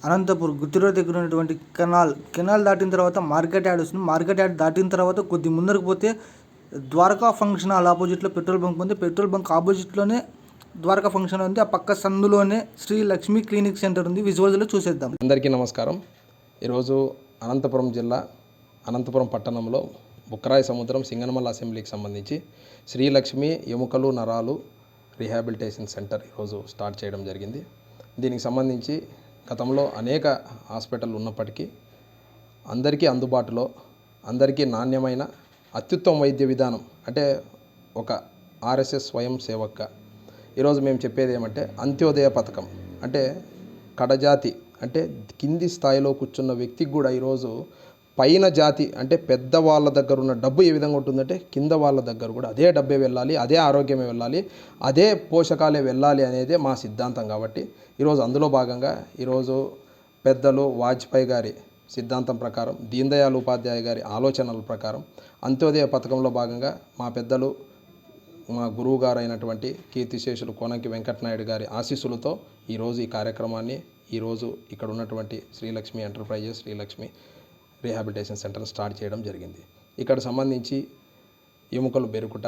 అనంతపూర్ గుత్తిరోడ్ దగ్గర ఉన్నటువంటి కెనాల్ దాటిన తర్వాత మార్కెట్ యార్డ్ వస్తుంది. మార్కెట్ యార్డ్ దాటిన తర్వాత కొద్ది ముందరకు పోతే ద్వారకా ఫంక్షన్ హాల్ ఆపోజిట్లో పెట్రోల్ బంక్ ఉంది. పెట్రోల్ బంక్ ఆపోజిట్లోనే ద్వారకా ఫంక్షన్ ఉంది. ఆ పక్క సందులోనే శ్రీ లక్ష్మి క్లినిక్ సెంటర్ ఉంది. విజువల్స్లో చూసేద్దాం. అందరికీ నమస్కారం. ఈరోజు అనంతపురం జిల్లా అనంతపురం పట్టణంలో బుక్కరాయ సముద్రం సింగనమల్ల అసెంబ్లీకి సంబంధించి శ్రీలక్ష్మి ఎముకలు నరాలు రీహాబిలిటేషన్ సెంటర్ ఈరోజు స్టార్ట్ చేయడం జరిగింది. దీనికి సంబంధించి గతంలో అనేక హాస్పిటల్ ఉన్నప్పటికీ అందరికీ అందుబాటులో, అందరికీ నాణ్యమైన అత్యుత్తమ వైద్య విధానం అంటే ఒక ఆర్ఎస్ఎస్ స్వయం సేవక్గా ఈరోజు మేము చెప్పేది ఏమంటే అంత్యోదయ పథకం అంటే కడజాతి అంటే కింది స్థాయిలో కూర్చున్న వ్యక్తికి కూడా ఈరోజు పైన జాతి అంటే పెద్దవాళ్ళ దగ్గర ఉన్న డబ్బు ఏ విధంగా ఉంటుందంటే కింద వాళ్ళ దగ్గర కూడా అదే డబ్బే వెళ్ళాలి, అదే ఆరోగ్యమే వెళ్ళాలి, అదే పోషకాలే వెళ్ళాలి అనేదే మా సిద్ధాంతం. కాబట్టి ఈరోజు అందులో భాగంగా ఈరోజు పెద్దలు వాజ్పేయి గారి సిద్ధాంతం ప్రకారం, దీన్ దయాళ్ ఉపాధ్యాయ గారి ఆలోచనల ప్రకారం అంత్యోదయ పథకంలో భాగంగా మా పెద్దలు మా గురువు గారు అయినటువంటి కీర్తిశేషులు కోనంకి వెంకటనాయుడు గారి ఆశీస్సులతో ఈరోజు ఈ కార్యక్రమాన్ని ఈరోజు ఇక్కడ ఉన్నటువంటి Srilakshmi enterprises Srilakshmi rehabilitation centre start చేయడం జరిగింది. ఇక్కడ సంబంధించి ఎముకలు బెరుకుట,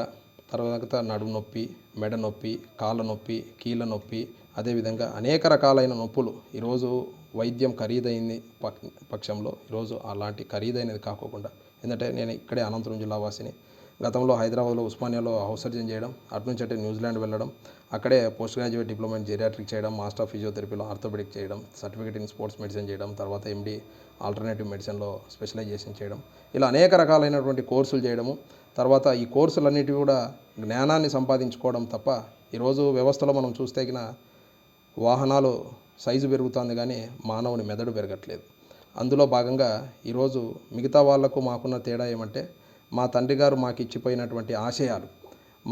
తర్వాత నడుము నొప్పి, మెడ నొప్పి, కాళ్ళ నొప్పి, కీళ్ళ నొప్పి, అదేవిధంగా అనేక రకాలైన నొప్పులు ఈరోజు వైద్యం ఖరీదైంది పక్షంలో ఈరోజు అలాంటి ఖరీదైనది కాకోకుండా, ఎందుకంటే నేను ఇక్కడే అనంతపురం జిల్లా వాసిని. గతంలో హైదరాబాద్లో ఉస్మానియాలో హౌస్ సర్జన్ చేయడం, అటునుంచి అంటే న్యూజిలాండ్ వెళ్ళడం, అక్కడే post graduate diploma in geriatric చేయడం, మాస్టర్ ఆఫ్ ఫిజియోథెరపీలో ఆర్థోపెడిక్ చేయడం, సర్టిఫికేట్ ఇన్ స్పోర్ట్స్ మెడిసిన్ చేయడం, తర్వాత ఎండి ఆల్టర్నేటివ్ మెడిసిన్లో స్పెషలైజేషన్ చేయడం, ఇలా అనేక రకాలైనటువంటి కోర్సులు చేయడము. తర్వాత ఈ కోర్సులన్నిటివి కూడా జ్ఞానాన్ని సంపాదించుకోవడం తప్ప ఈరోజు వ్యవస్థలో మనం చూస్తే వాహనాలు సైజు పెరుగుతుంది కానీ మానవుని మెదడు పెరగట్లేదు. అందులో భాగంగా ఈరోజు మిగతా వాళ్లకు మాకున్న తేడా ఏమంటే మా తండ్రి గారు మాకు ఇచ్చిపోయినటువంటి ఆశయాలు,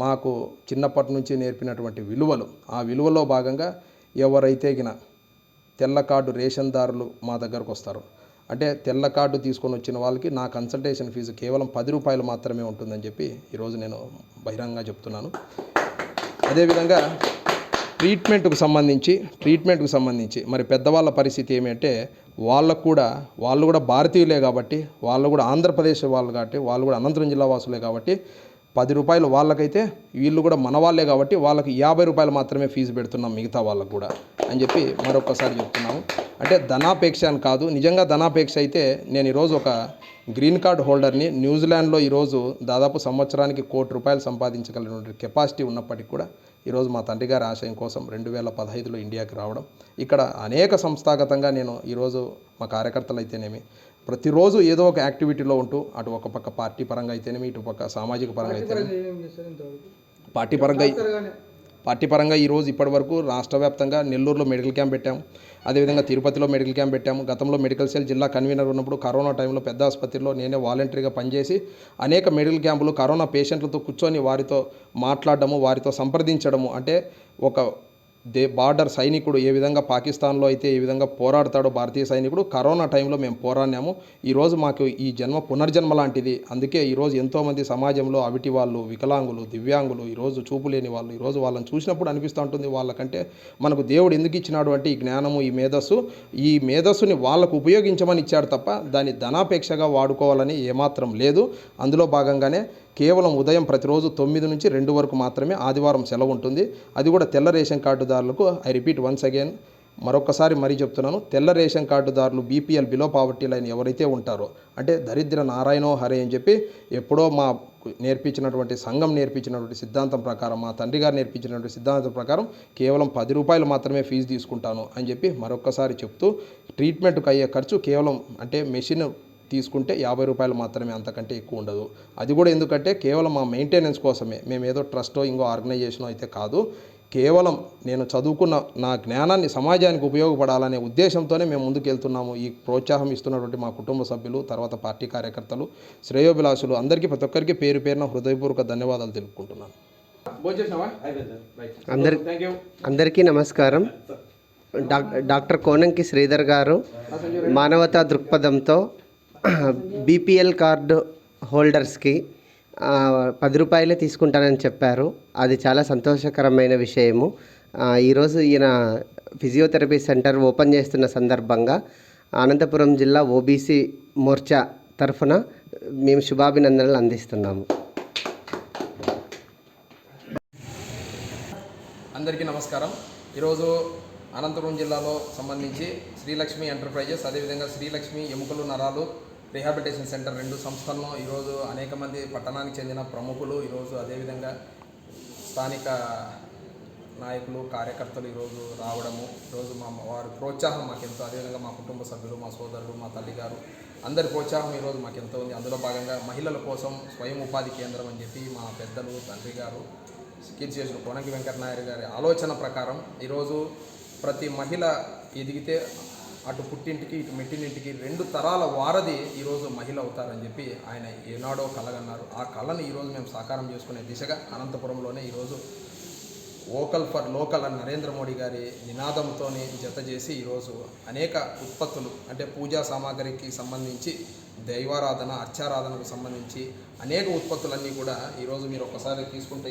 మాకు చిన్నప్పటి నుంచి నేర్పినటువంటి విలువలు, ఆ విలువలో భాగంగా ఎవరైతే తెల్ల కార్డు రేషన్దారులు మా దగ్గరకు వస్తారు అంటే తెల్ల కార్డు తీసుకొని వచ్చిన వాళ్ళకి నా కన్సల్టేషన్ ఫీజు కేవలం 10 రూపాయలు మాత్రమే ఉంటుందని చెప్పి ఈరోజు నేను బహిరంగంగా చెప్తున్నాను. అదేవిధంగా ట్రీట్మెంట్కు సంబంధించి మరి పెద్దవాళ్ళ పరిస్థితి ఏమంటే వాళ్ళు కూడా భారతీయులే కాబట్టి, వాళ్ళు కూడా ఆంధ్రప్రదేశ్ వాళ్ళు కాబట్టి, వాళ్ళు కూడా అనంతపురం జిల్లా వాసులే కాబట్టి 10 రూపాయలు వాళ్ళకైతే వీళ్ళు కూడా మన వాళ్ళే కాబట్టి వాళ్ళకి 50 రూపాయలు మాత్రమే ఫీజు పెడుతున్నాం మిగతా వాళ్ళకు కూడా అని చెప్పి మరొకసారి చెప్తున్నాము. అంటే ధనాపేక్ష అని కాదు, నిజంగా ధనాపేక్ష అయితే నేను ఈరోజు ఒక గ్రీన్ కార్డ్ హోల్డర్ని. న్యూజిలాండ్లో ఈరోజు దాదాపు సంవత్సరానికి ₹1 కోటి సంపాదించగలిగిన కెపాసిటీ ఉన్నప్పటికీ కూడా ఈరోజు మా తండ్రి గారి ఆశయం కోసం 2015లో ఇండియాకి రావడం, ఇక్కడ అనేక సంస్థాగతంగా నేను ఈరోజు మా కార్యకర్తలు అయితేనేమి ప్రతిరోజు ఏదో ఒక యాక్టివిటీలో ఉంటూ అటు ఒక పక్క పార్టీ పరంగా అయితేనేమి, ఇటు పక్క సామాజిక పరంగా అయితేనేమి, పార్టీ పరంగా ఈరోజు ఇప్పటి వరకు రాష్ట్ర వ్యాప్తంగా నెల్లూరులో మెడికల్ క్యాంప్ పెట్టాము, అదేవిధంగా తిరుపతిలో మెడికల్ క్యాంప్ పెట్టాము. గతంలో మెడికల్ సెల్ జిల్లా కన్వీనర్ ఉన్నప్పుడు కరోనా టైంలో పెద్ద ఆసుపత్రిలో నేనే వాలంటరీగా పనిచేసి అనేక మెడికల్ క్యాంపులు కరోనా పేషెంట్లతో కూర్చొని వారితో మాట్లాడడము, వారితో సంప్రదించడము, అంటే ఒక బార్డర్ సైనికుడు ఏ విధంగా పాకిస్తాన్లో అయితే ఏ విధంగా పోరాడతాడో భారతీయ సైనికుడు, కరోనా టైంలో మేము పోరాడినాము. ఈరోజు మాకు ఈ జన్మ పునర్జన్మ లాంటిది. అందుకే ఈరోజు ఎంతోమంది సమాజంలో అవిటి వాళ్ళు, వికలాంగులు, దివ్యాంగులు, ఈరోజు చూపు లేని వాళ్ళు, ఈరోజు వాళ్ళని చూసినప్పుడు అనిపిస్తూ ఉంటుంది వాళ్ళకంటే మనకు దేవుడు ఎందుకు ఇచ్చినాడు అంటే ఈ జ్ఞానము, ఈ మేధస్సుని వాళ్ళకు ఉపయోగించమని ఇచ్చాడు తప్ప దాన్ని ధనాపేక్షగా వాడుకోవాలని ఏమాత్రం లేదు. అందులో భాగంగానే కేవలం ఉదయం ప్రతిరోజు 9 నుంచి 2 వరకు మాత్రమే ఆదివారం సెలవు ఉంటుంది. అది కూడా తెల్ల రేషన్ కార్డుదారులకు. ఐ రిపీట్ వన్స్ అగైన్, మరొకసారి మరీ చెప్తున్నాను, తెల్ల రేషన్ కార్డుదారులు బీపీఎల్ బిలో పావర్టీ లైన్ ఎవరైతే ఉంటారో అంటే దరిద్ర నారాయణో హరే అని చెప్పి ఎప్పుడో మా నేర్పించినటువంటి సంఘం నేర్పించినటువంటి సిద్ధాంతం ప్రకారం, మా తండ్రి గారు నేర్పించినటువంటి సిద్ధాంతం ప్రకారం కేవలం 10 రూపాయలు మాత్రమే ఫీజు తీసుకుంటాను అని చెప్పి మరొకసారి చెప్తూ, ట్రీట్మెంట్కి అయ్యే ఖర్చు కేవలం అంటే మెషిన్ తీసుకుంటే 50 రూపాయలు మాత్రమే, అంతకంటే ఎక్కువ ఉండదు. అది కూడా ఎందుకంటే కేవలం మా మెయింటెనెన్స్ కోసమే, మేము ఏదో ట్రస్టో ఇంకో ఆర్గనైజేషనో అయితే కాదు, కేవలం నేను చదువుకున్న నా జ్ఞానాన్ని సమాజానికి ఉపయోగపడాలనే ఉద్దేశంతోనే మేము ముందుకు వెళ్తున్నాము. ఈ ప్రోత్సాహం ఇస్తున్నటువంటి మా కుటుంబ సభ్యులు, తర్వాత పార్టీ కార్యకర్తలు, శ్రేయోభిలాషులు అందరికీ ప్రతి ఒక్కరికి పేరు పేరున హృదయపూర్వక ధన్యవాదాలు తెలుపుకుంటున్నాను. అందరికీ నమస్కారం. డాక్టర్ కోనంకి శ్రీధర్ గారు మానవతా దృక్పథంతో బీపీఎల్ కార్డు హోల్డర్స్కి 10 రూపాయలే తీసుకుంటానని చెప్పారు. అది చాలా సంతోషకరమైన విషయము. ఈరోజు ఈయన ఫిజియోథెరపీ సెంటర్ ఓపెన్ చేస్తున్న సందర్భంగా అనంతపురం జిల్లా ఓబీసీ మోర్చా తరఫున మేము శుభాభినందనలు అందిస్తున్నాము. అందరికీ నమస్కారం. ఈరోజు అనంతపురం జిల్లాలో సంబంధించి శ్రీలక్ష్మి ఎంటర్ప్రైజెస్, అదేవిధంగా శ్రీలక్ష్మి ఎముకలు నరాలు రీహాబిలిటేషన్ సెంటర్ 2 సంస్థలను ఈరోజు అనేక మంది పట్టణానికి చెందిన ప్రముఖులు, ఈరోజు అదేవిధంగా స్థానిక నాయకులు, కార్యకర్తలు ఈరోజు రావడము, ఈరోజు వారి ప్రోత్సాహం మాకెంతో, అదేవిధంగా మా కుటుంబ సభ్యులు, మా సోదరులు, మా తల్లిగారు అందరి ప్రోత్సాహం ఈరోజు మాకెంతో ఉంది. అందులో భాగంగా మహిళల కోసం స్వయం ఉపాధి కేంద్రం అని చెప్పి మా పెద్దలు, తండ్రి గారు, కీర్తిశేషులు కోనంకి వెంకటనాయర్ గారి ఆలోచన ప్రకారం ఈరోజు ప్రతి మహిళ ఎదిగితే అటు పుట్టింటికి ఇటు మెట్టినింటికి 2 తరాల వారధి ఈరోజు మహిళ అవుతారని చెప్పి ఆయన ఏనాడో కలగన్నారు. ఆ కళను ఈరోజు మేము సాకారం చేసుకునే దిశగా అనంతపురంలోనే ఈరోజు వోకల్ ఫర్ లోకల్ అని నరేంద్ర మోడీ గారి నినాదంతో జత చేసి ఈరోజు అనేక ఉత్పత్తులు, అంటే పూజా సామాగ్రికి సంబంధించి, దైవారాధన, అర్చారాధనకు సంబంధించి అనేక ఉత్పత్తులన్నీ కూడా ఈరోజు మీరు ఒకసారి తీసుకుంటే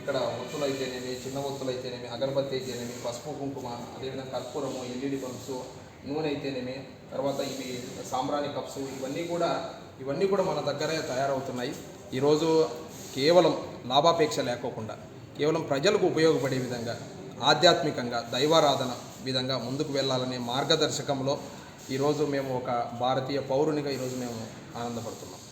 ఇక్కడ ఒత్తులు అయితేనేమి, చిన్న ఒత్తులు అయితేనేమి, అగరబత్తి అయితేనేమి, పసుపు కుంకుమ, అదేవిధంగా కర్పూరము, ఎల్ఈడి బల్బ్స్, నూనె అయితేనేమి, తర్వాత ఇవి సాంబ్రాణి కప్స్, ఇవన్నీ కూడా మన దగ్గరే తయారవుతున్నాయి. ఈరోజు కేవలం లాభాపేక్ష లేకోకుండా కేవలం ప్రజలకు ఉపయోగపడే విధంగా, ఆధ్యాత్మికంగా, దైవారాధన విధంగా ముందుకు వెళ్ళాలనే మార్గదర్శకంలో ఈరోజు మేము ఒక భారతీయ పౌరునిగా ఈరోజు మేము ఆనందపడుతున్నాం.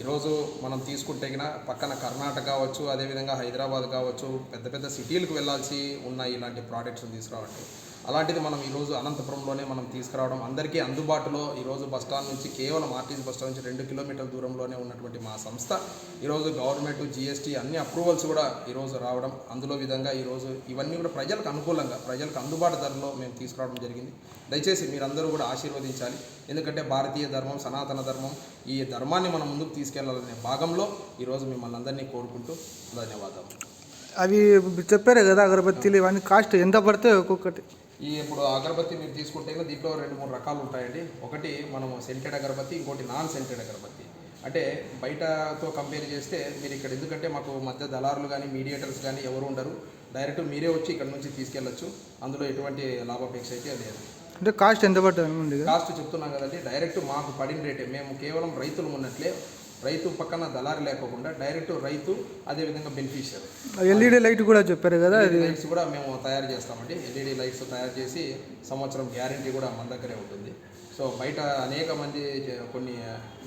ఈరోజు మనం తీసుకుంటే పక్కన కర్ణాటక కావచ్చు, అదేవిధంగా హైదరాబాద్ కావచ్చు, పెద్ద పెద్ద సిటీలకు వెళ్ళాల్సి ఉన్న ఇలాంటి ప్రోడక్ట్స్ తీసుకురావడం, అలాంటిది మనం ఈరోజు అనంతపురంలోనే మనం తీసుకురావడం, అందరికీ అందుబాటులో ఈరోజు బస్టాండ్ నుంచి కేవలం ఆర్టీసీ బస్టాండ్ నుంచి 2 కిలోమీటర్ల దూరంలోనే ఉన్నటువంటి మా సంస్థ ఈరోజు గవర్నమెంట్, జీఎస్టీ అన్ని అప్రూవల్స్ కూడా ఈరోజు రావడం, అందులో విధంగా ఈరోజు ఇవన్నీ కూడా ప్రజలకు అనుకూలంగా, ప్రజలకు అందుబాటు ధరలో మేము తీసుకురావడం జరిగింది. దయచేసి మీరందరూ కూడా ఆశీర్వదించాలి. ఎందుకంటే భారతీయ ధర్మం, సనాతన ధర్మం, ఈ ధర్మాన్ని మనం ముందుకు తీసుకెళ్లాలనే భాగంలో ఈరోజు మిమ్మల్ని అందరినీ కోరుకుంటూ ధన్యవాదాలు. అవి చెప్పారు కదా అగరబత్తీలు, ఇవన్నీ కాస్ట్ ఎంత పడతాయి ఒక్కొక్కటి? ఇప్పుడు అగరబత్తి మీరు తీసుకుంటే దీంట్లో 2-3 రకాలు ఉంటాయండి. ఒకటి మనము సెంటెడ్ అగరబత్తి, ఇంకోటి నాన్ సెంటెడ్ అగరబత్తి. అంటే బయటతో కంపేర్ చేస్తే మీరు ఇక్కడ, ఎందుకంటే మాకు మధ్య దళారులు కానీ మీడియేటర్స్ కానీ ఎవరు ఉండరు, డైరెక్ట్ మీరే వచ్చి ఇక్కడ నుంచి తీసుకెళ్ళచ్చు. అందులో ఎటువంటి లాభాపేక్ష అయితే లేదు. అంటే కాస్ట్ ఎంత పడుతుంది? కాస్ట్ చెప్తున్నాం కదండి, డైరెక్ట్ మాకు పడిన రేటే. మేము కేవలం రైతులు ఉన్నట్లే, రైతు పక్కన దళారి లేకోకుండా డైరెక్ట్ రైతు, అదేవిధంగా బెనిఫిషియరీ. ఎల్ఈడి లైట్ కూడా చెప్పారు కదా, లైట్స్ కూడా మేము తయారు చేస్తామండి. ఎల్ఈడి లైట్స్ తయారు చేసి సంవత్సరం గ్యారంటీ కూడా మన దగ్గరే ఉంటుంది. సో బయట అనేక మంది కొన్ని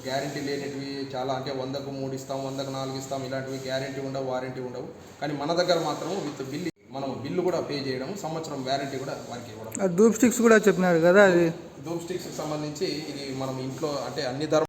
గ్యారంటీ లేనిటివి చాలా, అంటే 100కు 3 ఇస్తాం, 100కు 4 ఇస్తాం, ఇలాంటివి గ్యారంటీ ఉండవు, వారంటీ ఉండవు. కానీ మన దగ్గర మాత్రం విత్ బిల్, మనం బిల్లు కూడా పే చేయడం, సంవత్సరం వారంటీ కూడా వారికి ఇవ్వడం. ధూప్ స్టిక్స్ కూడా చెప్పినారు కదా, అది ధూప్ స్టిక్స్కి సంబంధించి ఇది మనం ఇంట్లో, అంటే అన్ని ధర్మ